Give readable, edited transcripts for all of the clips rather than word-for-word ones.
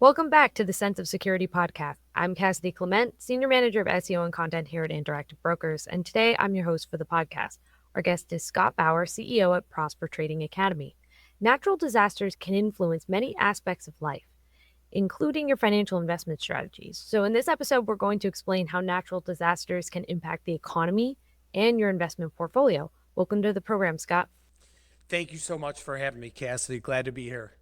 Welcome back to the Sense of Security podcast. I'm Cassidy Clement, Senior Manager of SEO and Content here at Interactive Brokers, and today I'm your host for the podcast. Our guest is Scott Bauer, CEO at Prosper Trading Academy. Natural disasters can influence many aspects of life, including your financial investment strategies. So in this episode, we're going to explain how natural disasters can impact the economy and your investment portfolio. Welcome to the program, Scott. Thank you so much for having me, Cassidy. Glad to be here.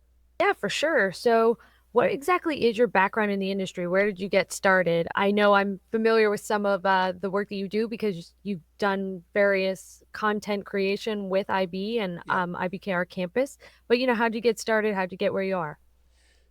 Yeah, for sure. So what exactly is your background in the industry? Where did you get started? I know I'm familiar with some of the work that you do because you've done various content creation with IB and Yep. IBKR campus. But, how'd you get started? How'd you get where you are?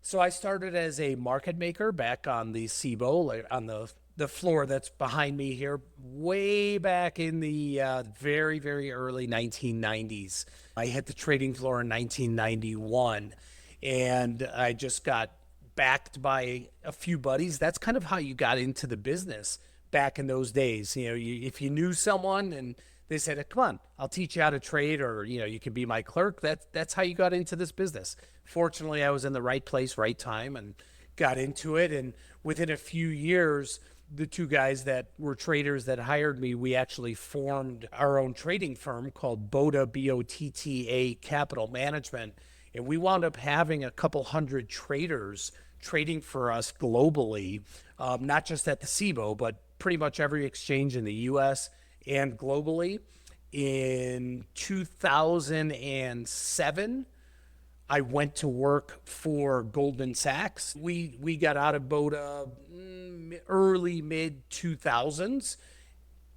So I started as a market maker back on the SIBO, like on the floor that's behind me here, way back in the very, very early 1990s. I hit the trading floor in 1991, and I just got backed by a few buddies. That's kind of how you got into the business back in those days. If you knew someone and they said, "Come on, I'll teach you how to trade," or you can be my clerk. That's how you got into this business. Fortunately, I was in the right place, right time, and got into it. And within a few years, the two guys that were traders that hired me, we actually formed our own trading firm called BOTA, BOTTA Capital Management. And we wound up having a couple hundred traders trading for us globally, not just at the SIBO, but pretty much every exchange in the US and globally. In 2007, I went to work for Goldman Sachs. We got out of BOTA early mid 2000s.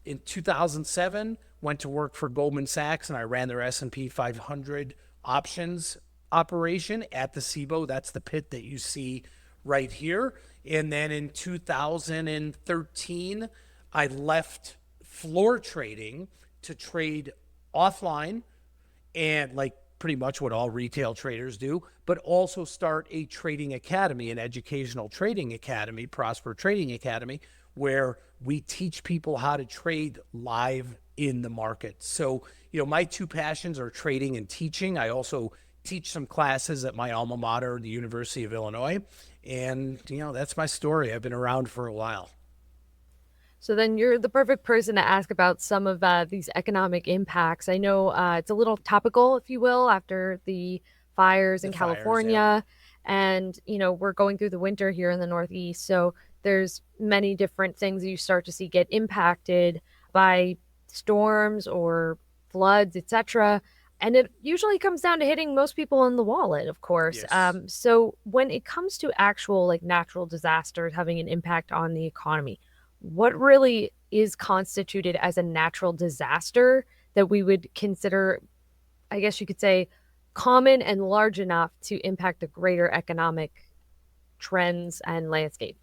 In 2007, went to work for Goldman Sachs, and I ran their S&P 500 options operation at the SIBO. That's the pit that you see right here. And then in 2013, I left floor trading to trade offline, and like pretty much what all retail traders do, but also start a trading academy, an educational trading academy, Prosper Trading Academy, where we teach people how to trade live in the market. So, my two passions are trading and teaching. I also teach some classes at my alma mater, the University of Illinois. And, that's my story. I've been around for a while. So then you're the perfect person to ask about some of these economic impacts. I know it's a little topical, if you will, after the fires in The fires, yeah. California. And, we're going through the winter here in the Northeast. So there's many different things that you start to see get impacted by storms or floods, etc. And it usually comes down to hitting most people in the wallet, of course. Yes. So when it comes to actual natural disasters having an impact on the economy, what really is constituted as a natural disaster that we would consider, I guess you could say, common and large enough to impact the greater economic trends and landscape?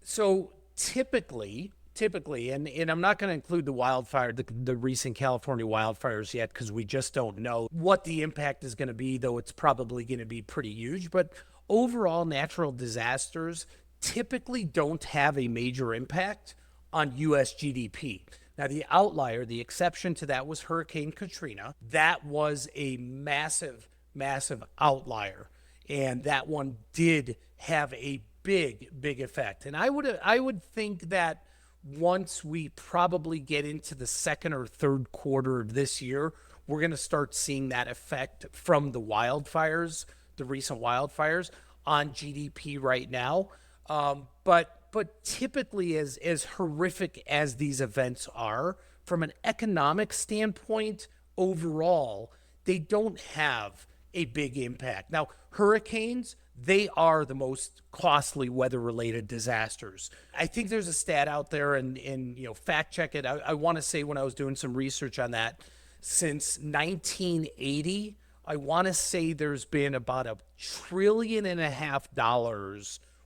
So typically, and I'm not going to include the recent California wildfires yet, because we just don't know what the impact is going to be, though it's probably going to be pretty huge. But overall, natural disasters typically don't have a major impact on US GDP. Now, the outlier, the exception to that was Hurricane Katrina. That was a massive, massive outlier. And that one did have a big, big effect. And I would think that once we probably get into the second or third quarter of this year, we're going to start seeing that effect from the wildfires, the recent wildfires on GDP right now. But typically, as horrific as these events are, from an economic standpoint, overall, they don't have a big impact. Now, hurricanes, they are the most costly weather-related disasters. I think there's a stat out there, and fact check it. I want to say, when I was doing some research on that, since 1980, I want to say there's been about $1.5 trillion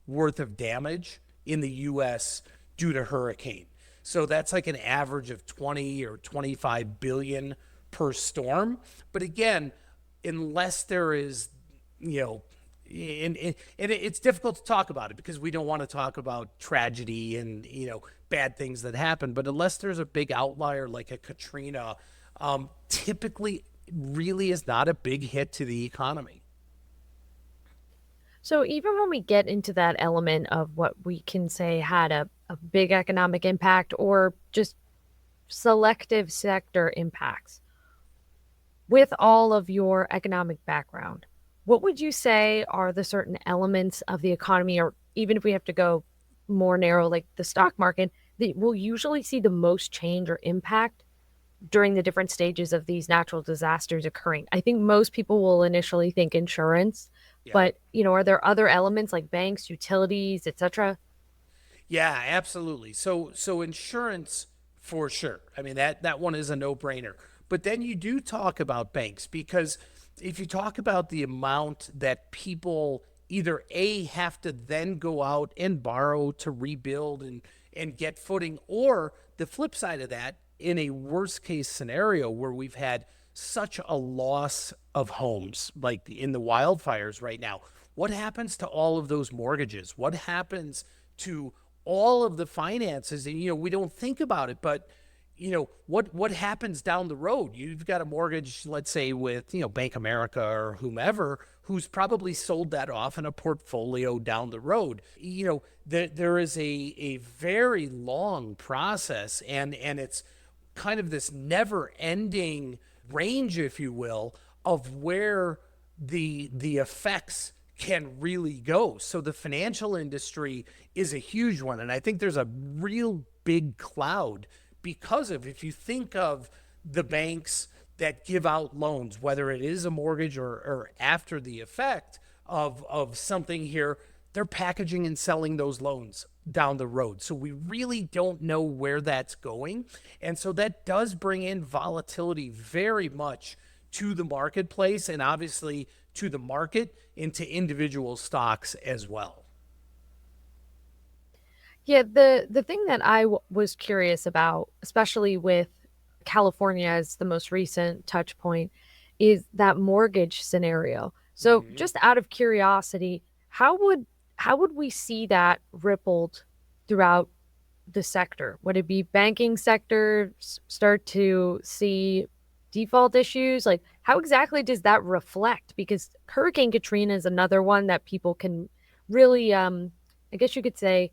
worth of damage in the US due to hurricane. So that's like an average of 20 or 25 billion per storm. But again, unless there is, and it's difficult to talk about it because we don't want to talk about tragedy and, bad things that happen. But unless there's a big outlier like a Katrina, typically really is not a big hit to the economy. So even when we get into that element of what we can say had a big economic impact or just selective sector impacts, with all of your economic background, what would you say are the certain elements of the economy, or even if we have to go more narrow, like the stock market, that will usually see the most change or impact during the different stages of these natural disasters occurring? I think most people will initially think insurance, Yeah. but are there other elements like banks, utilities, etc.? Yeah, absolutely. So insurance for sure. I mean that one is a no-brainer. But then you do talk about banks because if you talk about the amount that people either A have to then go out and borrow to rebuild and get footing, or the flip side of that, in a worst case scenario where we've had such a loss of homes like in the wildfires right now, what happens to all of those mortgages? What happens to all of the finances? And we don't think about it, but what happens down the road? You've got a mortgage, let's say with Bank America or whomever, who's probably sold that off in a portfolio down the road. There is a very long process, and it's kind of this never ending range, if you will, of where the effects can really go. So the financial industry is a huge one. And I think there's a real big cloud because of, if you think of the banks that give out loans, whether it is a mortgage or after the effect of something here, they're packaging and selling those loans down the road. So we really don't know where that's going. And so that does bring in volatility very much to the marketplace, and obviously to the market, into individual stocks as well. Yeah, the thing that was curious about, especially with California as the most recent touch point, is that mortgage scenario. So, Mm-hmm. just out of curiosity, how would we see that rippled throughout the sector? Would it be banking sector start to see default issues? Like, how exactly does that reflect? Because Hurricane Katrina is another one that people can really, I guess you could say,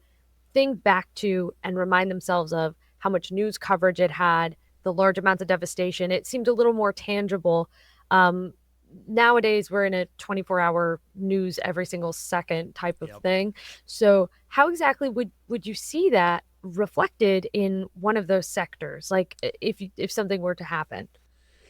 think back to and remind themselves of how much news coverage it had, the large amounts of devastation. It seemed a little more tangible. Um, Nowadays, we're in a 24-hour news every single second type of Yep. thing. So, how exactly would you see that reflected in one of those sectors? Like, if something were to happen.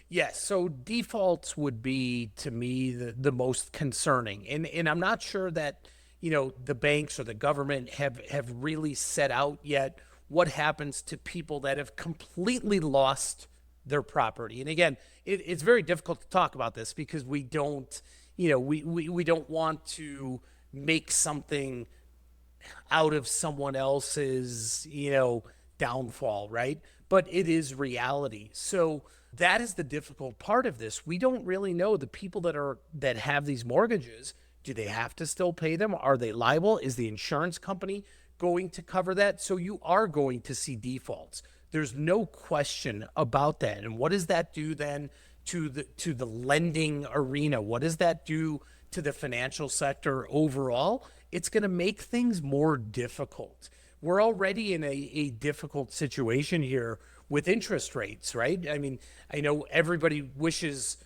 Yes, so defaults would be to me the most concerning. And I'm not sure that, the banks or the government have really set out yet what happens to people that have completely lost their property. And again, it's very difficult to talk about this because we don't, we don't want to make something out of someone else's, downfall, right? But it is reality. So that is the difficult part of this. We don't really know the people that have these mortgages. Do they have to still pay them? Are they liable? Is the insurance company going to cover that? So you are going to see defaults. There's no question about that. And what does that do then to the lending arena? What does that do to the financial sector overall? It's going to make things more difficult. We're already in a difficult situation here with interest rates, right? I mean, I know everybody wishes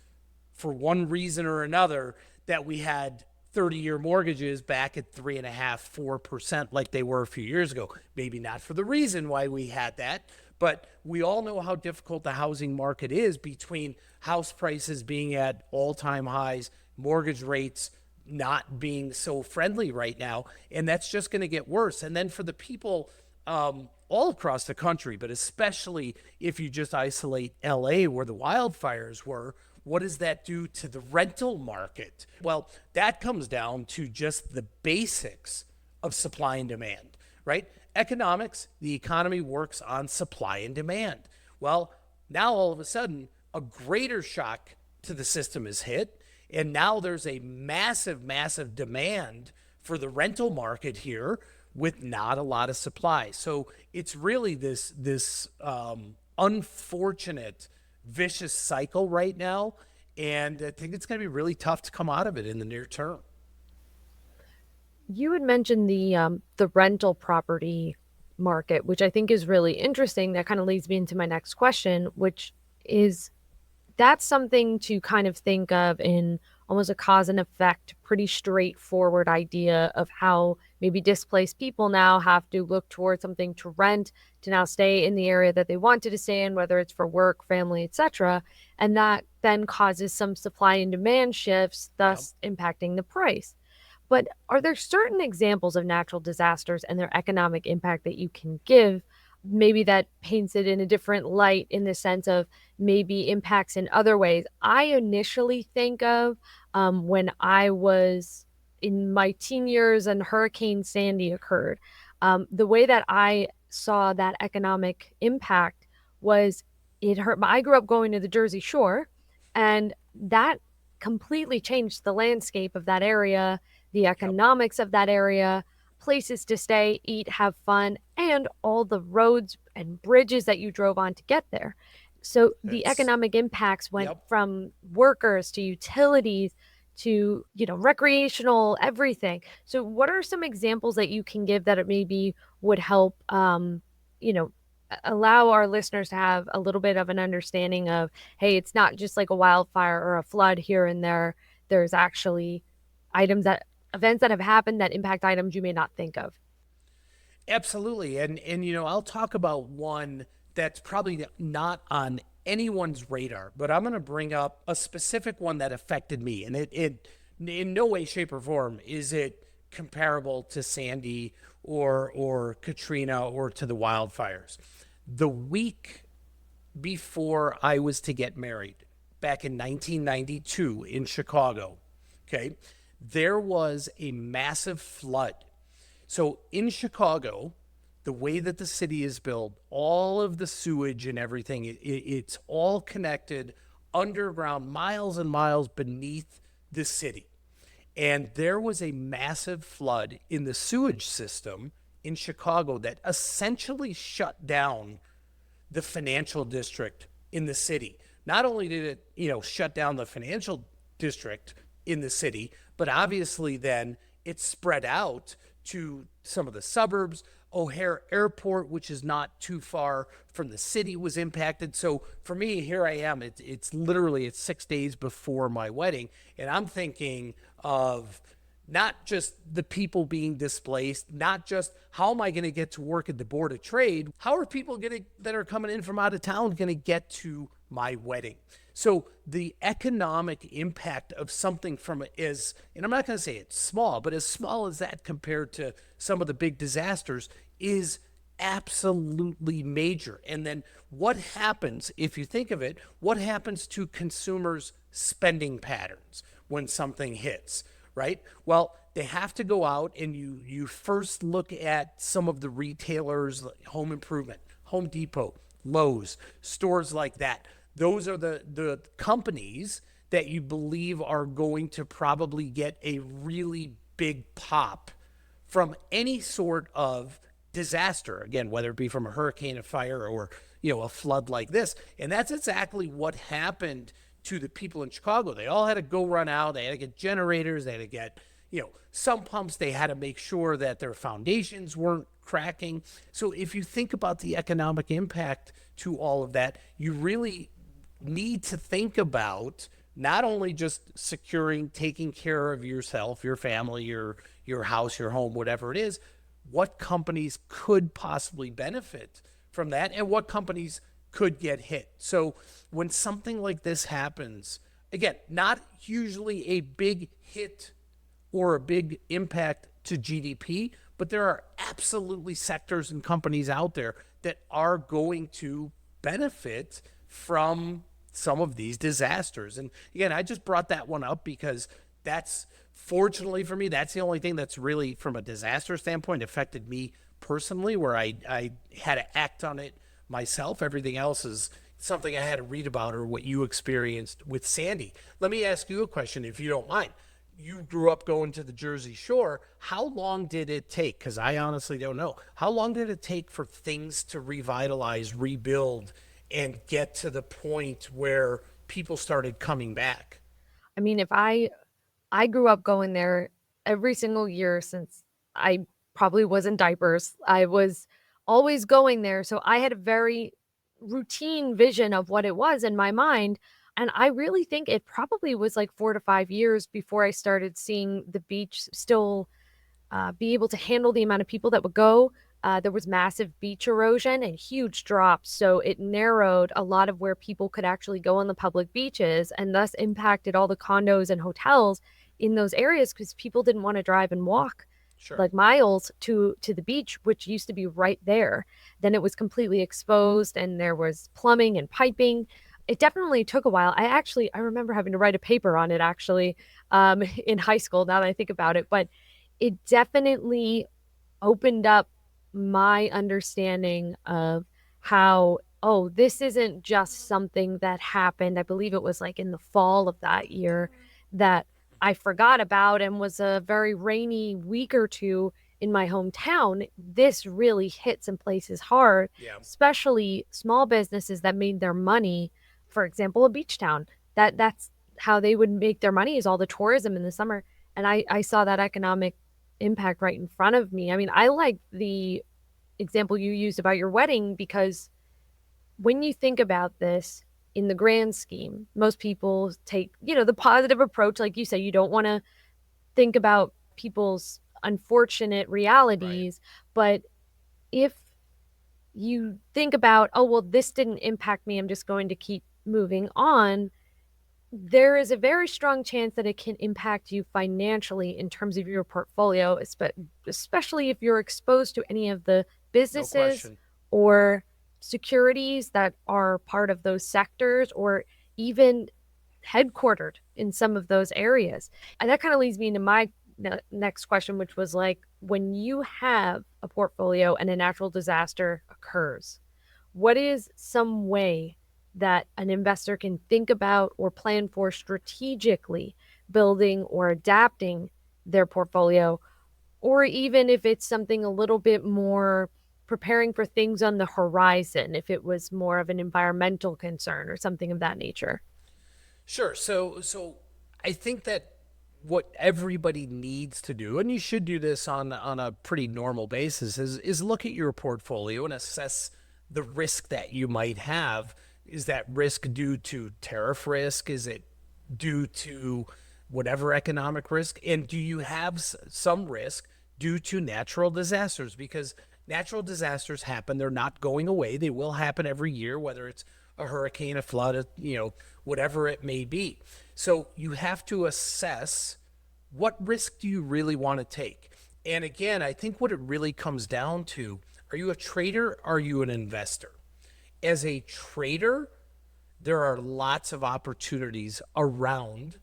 for one reason or another that we had 30-year mortgages back at 3.5%, 4% like they were a few years ago. Maybe not for the reason why we had that, but we all know how difficult the housing market is, between house prices being at all-time highs, mortgage rates not being so friendly right now, and that's just going to get worse. And then for the people all across the country, but especially if you just isolate LA where the wildfires were, what does that do to the rental market? Well, that comes down to just the basics of supply and demand, right? Economics, the economy works on supply and demand. Well, now all of a sudden, a greater shock to the system is hit, and now there's a massive, massive demand for the rental market here with not a lot of supply. So it's really this unfortunate, vicious cycle right now, and I think it's going to be really tough to come out of it in the near term. You had mentioned the rental property market, which I think is really interesting. That kind of leads me into my next question, which is that's something to kind of think of in almost a cause and effect, pretty straightforward idea of how maybe displaced people now have to look towards something to rent to now stay in the area that they wanted to stay in, whether it's for work, family, etc. And that then causes some supply and demand shifts, Yep. thus impacting the price. But are there certain examples of natural disasters and their economic impact that you can give? Maybe that paints it in a different light in the sense of maybe impacts in other ways. I initially think of when I was in my teen years and Hurricane Sandy occurred. The way that I saw that economic impact was it hurt. I grew up going to the Jersey Shore, and that completely changed the landscape of that area, the Yep. economics of that area, places to stay, eat, have fun, and all the roads and bridges that you drove on to get there. So the It's economic impacts went yep. from workers to utilities to, recreational everything. So what are some examples that you can give that it maybe would help you know allow our listeners to have a little bit of an understanding of, hey, it's not just like a wildfire or a flood here and there. There's actually items that events that have happened that impact items you may not think of. Absolutely. And I'll talk about one that's probably not on anyone's radar, but I'm going to bring up a specific one that affected me. And it in no way, shape, or form is it comparable to Sandy or Katrina or to the wildfires. The week before I was to get married, back in 1992 in Chicago, okay, there was a massive flood. So in Chicago, the way that the city is built, all of the sewage and everything, it's all connected underground, miles and miles beneath the city. And there was a massive flood in the sewage system in Chicago that essentially shut down the financial district in the city. Not only did it, shut down the financial district in the city, but obviously then it spread out to some of the suburbs. O'Hare Airport, which is not too far from the city, was impacted. So for me, here I am. It's literally 6 days before my wedding, and I'm thinking of not just the people being displaced, not just how am I going to get to work at the Board of Trade, how are people that are coming in from out of town going to get to my wedding? So the economic impact of something from is, and I'm not going to say it's small, but as small as that compared to some of the big disasters is absolutely major. And then what happens, if you think of it, what happens to consumers' spending patterns when something hits? Right? Well, they have to go out and you first look at some of the retailers, like Home Improvement, Home Depot, Lowe's, stores like that. Those are the companies that you believe are going to probably get a really big pop from any sort of disaster, again, whether it be from a hurricane, a fire, or a flood like this. And that's exactly what happened to the people in Chicago. They all had to go run out. They had to get generators. They had to get some pumps. They had to make sure that their foundations weren't cracking. So if you think about the economic impact to all of that, you really need to think about not only just securing, taking care of yourself, your family, your house, your home, whatever it is, what companies could possibly benefit from that and what companies could get hit. So when something like this happens, again, not usually a big hit or a big impact to GDP, but there are absolutely sectors and companies out there that are going to benefit from some of these disasters. And again, I just brought that one up because that's fortunately for me, that's the only thing that's really from a disaster standpoint affected me personally, where I had to act on it myself. Everything else is something I had to read about or what you experienced with Sandy. Let me ask you a question, if you don't mind. You grew up going to the Jersey Shore. How long did it take? Because I honestly don't know. How long did it take for things to revitalize, rebuild, and get to the point where people started coming back? I mean, if I grew up going there every single year since I probably was in diapers. I was always going there. So I had a very routine vision of what it was in my mind. And I really think it probably was like 4 to 5 years before I started seeing the beach still be able to handle the amount of people that would go. There was massive beach erosion and huge drops. So it narrowed a lot of where people could actually go on the public beaches and thus impacted all the condos and hotels in those areas because people didn't want to drive and walk Sure. like miles to the beach, which used to be right there. Then it was completely exposed and there was plumbing and piping. It definitely took a while. I remember having to write a paper on it actually in high school now that I think about it, but it definitely opened up my understanding of how, oh, this isn't just something that happened. I believe it was like in the fall of that year that I forgot about and was a very rainy week or two in my hometown. This really hit some places hard, Yeah. especially small businesses that made their money. For example, a beach town. That's how they would make their money is all the tourism in the summer. And I saw that economic impact right in front of me. I mean, I like the example you used about your wedding because when you think about this in the grand scheme, most people take, the positive approach. Like you say, you don't want to think about people's unfortunate Right. realities. But if you think about, oh, well, this didn't impact me, I'm just going to keep moving on, there is a very strong chance that it can impact you financially in terms of your portfolio, especially if you're exposed to any of the No businesses question. or securities that are part of those sectors or even headquartered in some of those areas. And that kind of leads me into my next question, which was like, when you have a portfolio and a natural disaster occurs, what is some way that an investor can think about or plan for strategically building or adapting their portfolio, or even if it's something a little bit more preparing for things on the horizon, if it was more of an environmental concern or something of that nature? Sure. So I think that what everybody needs to do, and you should do this on a pretty normal basis, is look at your portfolio and assess the risk that you might have. Is that risk due to tariff risk? Is it due to whatever economic risk? And do you have some risk due to natural disasters? Because natural disasters happen, they're not going away. They will happen every year, whether it's a hurricane, a flood, whatever it may be. So you have to assess, what risk do you really want to take? And again, I think what it really comes down to, are you a trader? Are you an investor? As a trader, there are lots of opportunities around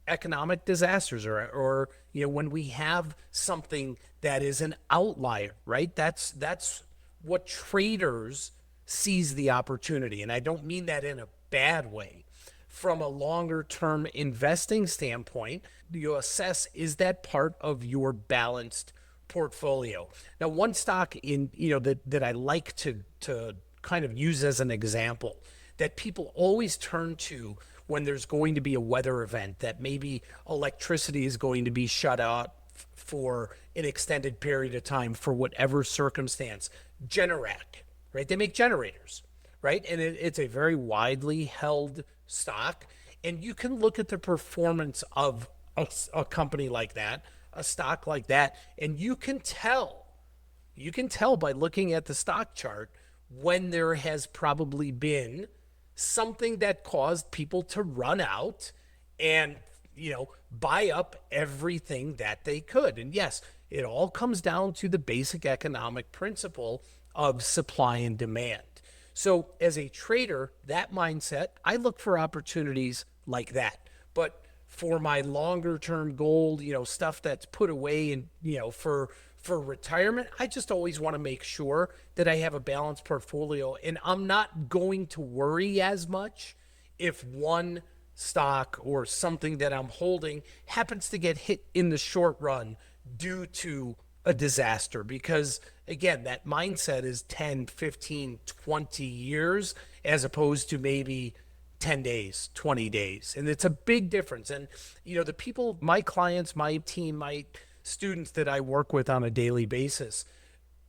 economic disasters, or when we have something that is an outlier, right? That's what traders seize the opportunity. And I don't mean that in a bad way. From a longer term investing standpoint, you assess, is that part of your balanced portfolio? Now, one stock that I like to kind of use as an example that people always turn to when there's going to be a weather event, that maybe electricity is going to be shut out for an extended period of time for whatever circumstance. Generac, right? They make generators, right? And it's a very widely held stock. And you can look at the performance of a company like that, a stock like that, and you can tell by looking at the stock chart when there has probably been something that caused people to run out and buy up everything that they could. And yes, it all comes down to the basic economic principle of supply and demand. So as a trader, that mindset, I look for opportunities like that. But for my longer term goal, stuff that's put away and, for retirement, I just always want to make sure that I have a balanced portfolio, and I'm not going to worry as much if one stock or something that I'm holding happens to get hit in the short run due to a disaster. Because again, that mindset is 10, 15, 20 years as opposed to maybe 10 days, 20 days. And it's a big difference. And, the people, my clients, my team, my students that I work with on a daily basis,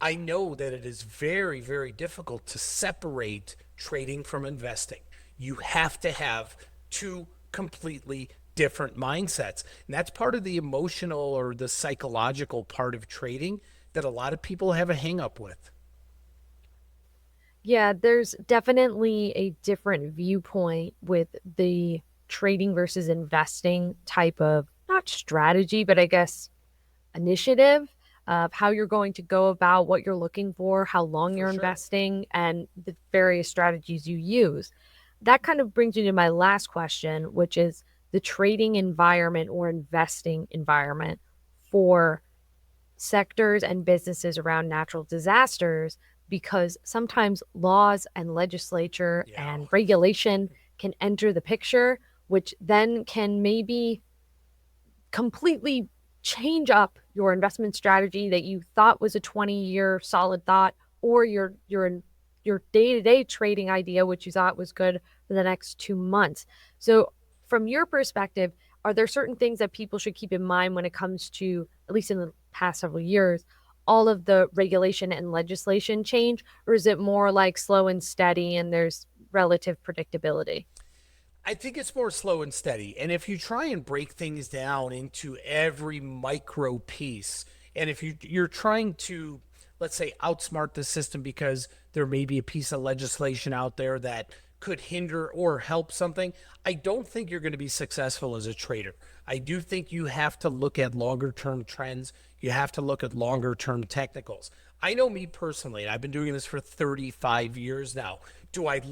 I know that it is very, very difficult to separate trading from investing. You have to have two completely different mindsets. And that's part of the emotional or the psychological part of trading that a lot of people have a hang up with. Yeah, there's definitely a different viewpoint with the trading versus investing type of not strategy, but I guess initiative of how you're going to go about what you're looking for, how long For you're sure. investing, and the various strategies you use. That kind of brings me to my last question, which is the trading environment or investing environment for sectors and businesses around natural disasters, because sometimes laws and legislature Yeah. and regulation can enter the picture, which then can maybe completely change up your investment strategy that you thought was a 20-year solid thought, or your day-to-day trading idea, which you thought was good for the next 2 months. So from your perspective, are there certain things that people should keep in mind when it comes to, at least in the past several years, all of the regulation and legislation change, or is it more like slow and steady and there's relative predictability? I think it's more slow and steady. And if you try and break things down into every micro piece, and if you're trying to, let's say, outsmart the system because there may be a piece of legislation out there that could hinder or help something, I don't think you're going to be successful as a trader. I do think you have to look at longer term trends. You have to look at longer term technicals. I know me personally, and I've been doing this for 35 years now. Do I,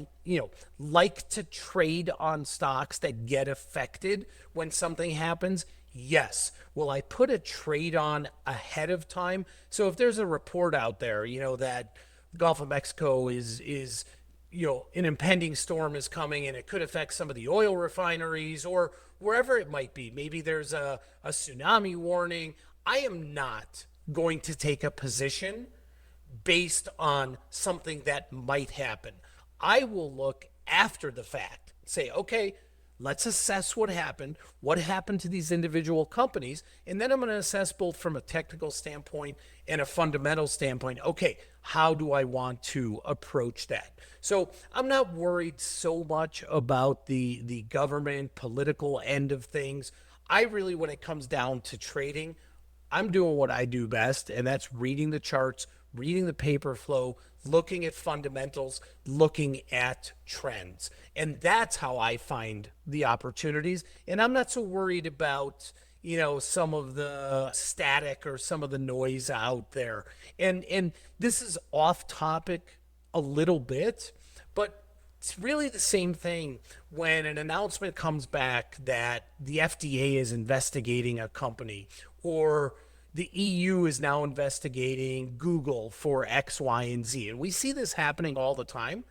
like to trade on stocks that get affected when something happens? Yes. Will I put a trade on ahead of time? So if there's a report out there, that the Gulf of Mexico is an impending storm is coming and it could affect some of the oil refineries or wherever it might be. Maybe there's a tsunami warning. I am not going to take a position based on something that might happen. I will look after the fact, say, okay, let's assess what happened to these individual companies, and then I'm going to assess both from a technical standpoint and a fundamental standpoint. Okay, how do I want to approach that? So I'm not worried so much about the government political end of things. I really, when it comes down to trading, I'm doing what I do best, and that's reading the charts, reading the paper flow, looking at fundamentals, looking at trends. And that's how I find the opportunities. And I'm not so worried about, some of the static or some of the noise out there. And this is off topic a little bit, but it's really the same thing when an announcement comes back that the FDA is investigating a company or the EU is now investigating Google for X, Y, and Z. And we see this happening all the time.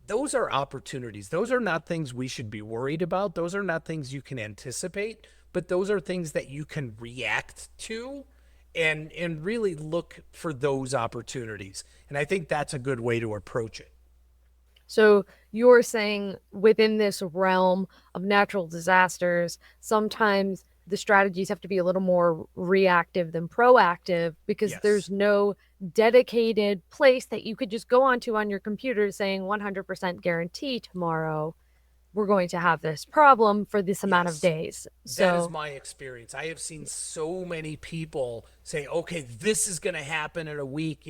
Those are opportunities. Those are not things we should be worried about. Those are not things you can anticipate, but those are things that you can react to and really look for those opportunities. And I think that's a good way to approach it. So you're saying within this realm of natural disasters, sometimes the strategies have to be a little more reactive than proactive because there's Yes. no dedicated place that you could just go onto on your computer saying 100% guarantee tomorrow we're going to have this problem for this amount of Yes. days. That is So, my experience. I have seen so many people say, okay, this is going to happen in a week,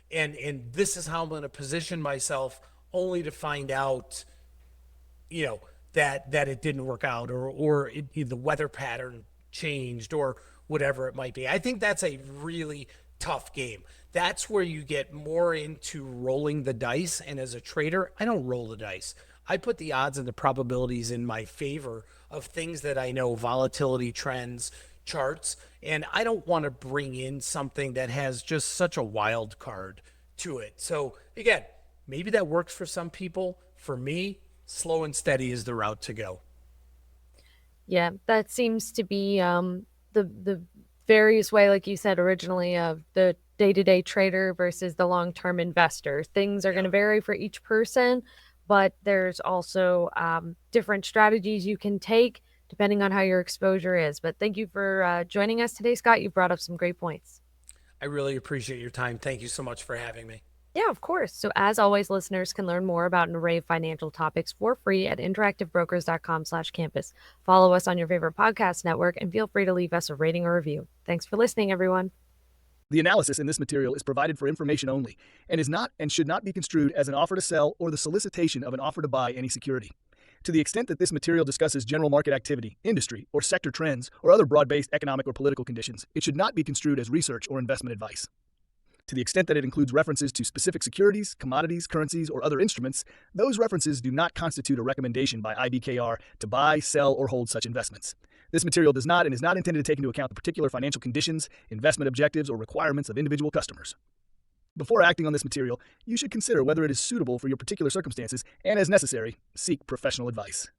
and this is how I'm going to position myself, only to find out, you know, that it didn't work out or the weather pattern changed or whatever it might be. I think that's a really tough game. That's where you get more into rolling the dice. And as a trader, I don't roll the dice. I put the odds and the probabilities in my favor of things that I know, volatility trends, charts, and I don't want to bring in something that has just such a wild card to it. So again, maybe that works for some people. For me, slow and steady is the route to go. yeah, that seems to be the various way, like you said originally, of the day-to-day trader versus the long-term investor. Things are going Yeah. to vary for each person, but there's also different strategies you can take depending on how your exposure is. But thank you for joining us today, Scott. You brought up some great points. I really appreciate your time. Thank you so much for having me. Yeah, of course. So as always, listeners can learn more about an array of financial topics for free at interactivebrokers.com/campus. Follow us on your favorite podcast network and feel free to leave us a rating or review. Thanks for listening, everyone. The analysis in this material is provided for information only and is not and should not be construed as an offer to sell or the solicitation of an offer to buy any security. To the extent that this material discusses general market activity, industry, or sector trends, or other broad-based economic or political conditions, it should not be construed as research or investment advice. To the extent that it includes references to specific securities, commodities, currencies, or other instruments, those references do not constitute a recommendation by IBKR to buy, sell, or hold such investments. This material does not and is not intended to take into account the particular financial conditions, investment objectives, or requirements of individual customers. Before acting on this material, you should consider whether it is suitable for your particular circumstances and, as necessary, seek professional advice.